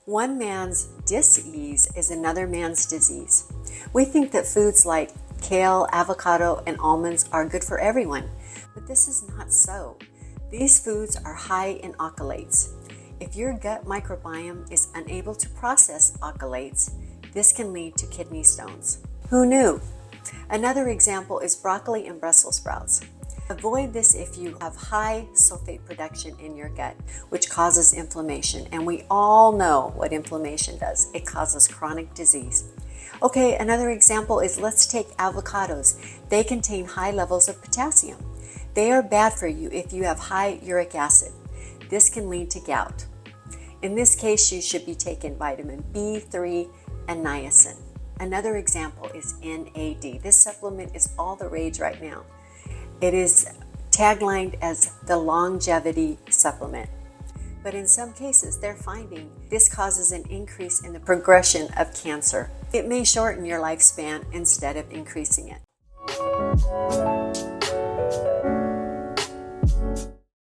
One man's dis-ease is another man's disease. We think that foods like kale, avocado, and almonds are good for everyone, but this is not so. These foods are high in oxalates. If your gut microbiome is unable to process oxalates, this can lead to kidney stones. Who knew? Another example is broccoli and Brussels sprouts. Avoid this if you have high sulfate production in your gut, which causes inflammation. And we all know what inflammation does. It causes chronic disease. Okay, another example is, let's take avocados. They contain high levels of potassium. They are bad for you if you have high uric acid. This can lead to gout. In this case, you should be taking vitamin B3 and niacin. Another example is NAD. This supplement is all the rage right now. It is taglined as the longevity supplement. But in some cases, they're finding this causes an increase in the progression of cancer. It may shorten your lifespan instead of increasing it.